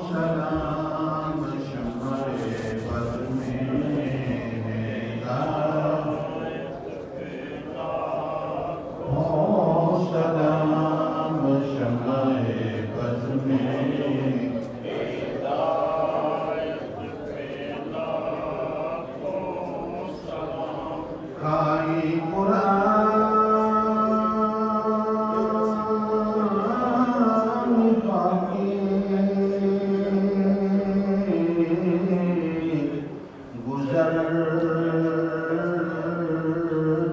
سلام شمع بد میں ہو سلام شمع بد میں کھائی قرآن باقی گزر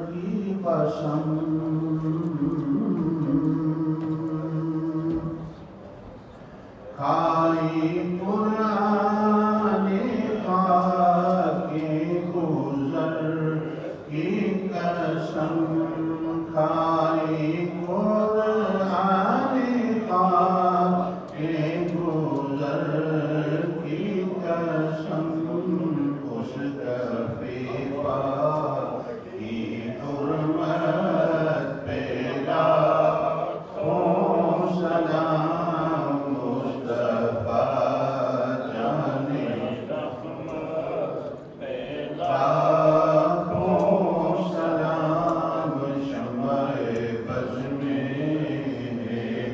کی قسم کھائی قرآن باقی گزر کی قسم کھائی قرآن باقی گزر کی قسم اس کفی پاک کی حرمت پہ لاکھوں سلام مصطفیٰ جانے لاکھوں سلام شمع بز میں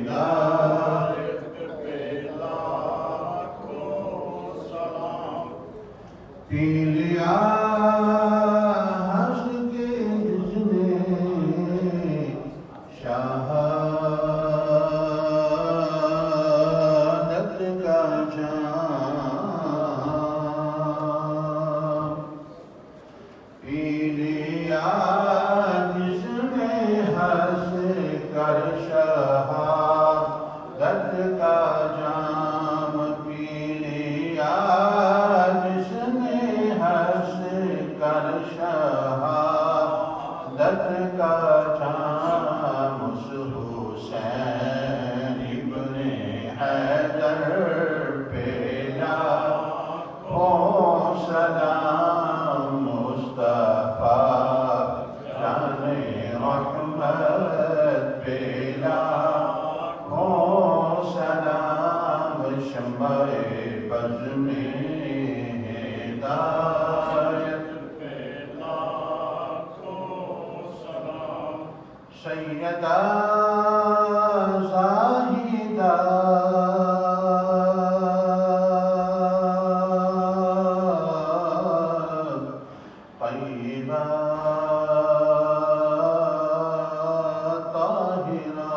ہدایت پہ لاکھوں سلام پی لیا ہنس کے جس نے شہادت کا جام پی لیا جس نے ہنس کر شہادت کا جام پی لیا جس نے ہنس کر شہادت کا جام اس حسین ابن حیدر پہ لاکھوں سلام مصطفیٰ جان رحمت پہ لاکھوں سلام شمع بز میں ہدایت پہ لاکھوں سلام سیدہ زاہدہ طیبہ طاہرہ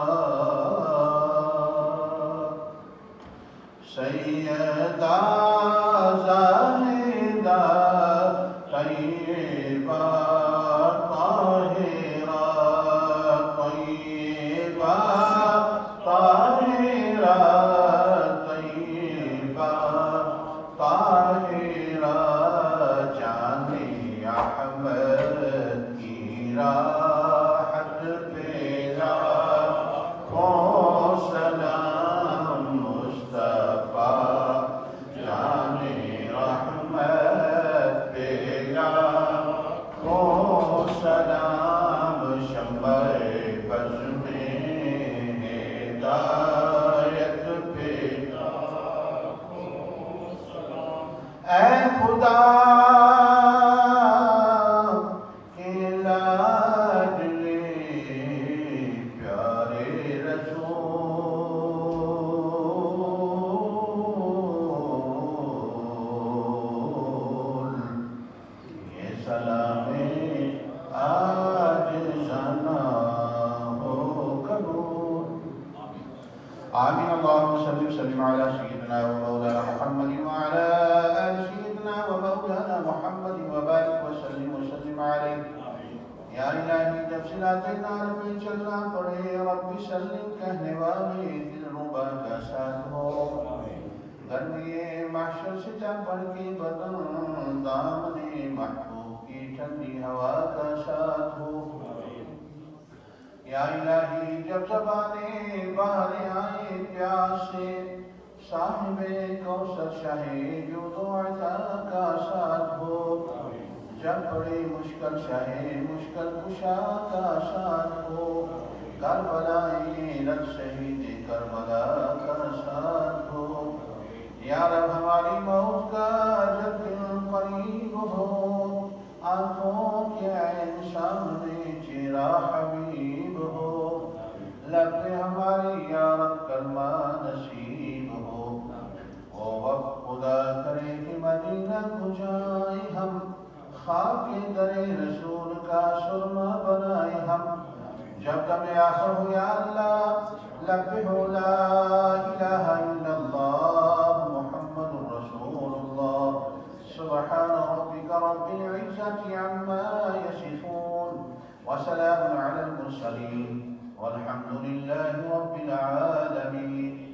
سیدہ زاہدہ طیبہ طاہرہ طیبہ طاہرہ طیبہ طاہرہ جانے احمد کی راحت پہ لاکھوں سلام مصطفیٰ جانے رحمت پہ لاکھوں سلام شمع بز میں ہدایت پہ لاکھوں سلام اے خدا کے لاڈلے پیارے رسول یہ سلام آج جانا ہو قبول آمین اللہم صلی وسلم علی سیدنا و مولانا محمد وعلی آل سیدنا و مولانا محمد وبارک وسلم وسلم علیہ یا الہی جب صلاۃ نار پہ چلنا پڑے رب سلم کہنے والے دل ربا کا ساتھ ہو گرمی محشر سے چل پڑ کے بدن دامن محبوب کی ٹھنڈی ہوا کا ساتھ ہو یا الہی جب زبانیں باہر آئے پیاس سے صاحب کوثر شاہ جود و عطا کا ساتھ ہو جب بڑے مشکل شاہ مشکل کشا کا ساتھ ہو کربلا رب شہید کربلا کا ساتھ ہو ہماری موت کا جب دل قریب ہو، آنکھوں کے عین سامنے چہرہ حبیب ہو، لب پہ ہماری یا رب کلمہ نصیب ہو، وہ وقت خدا کرے کہ مدینہ کو جائیں ہم، خاک در رسول کا سرما بنائے ہم، جب دم آخر ہو یا اللہ لب پہ ہو لا الہ الا اللہ محمد رسول اللہ، سبحان ربك رب العزة عما يصفون وسلام على المرسلين والحمد لله رب العالمين.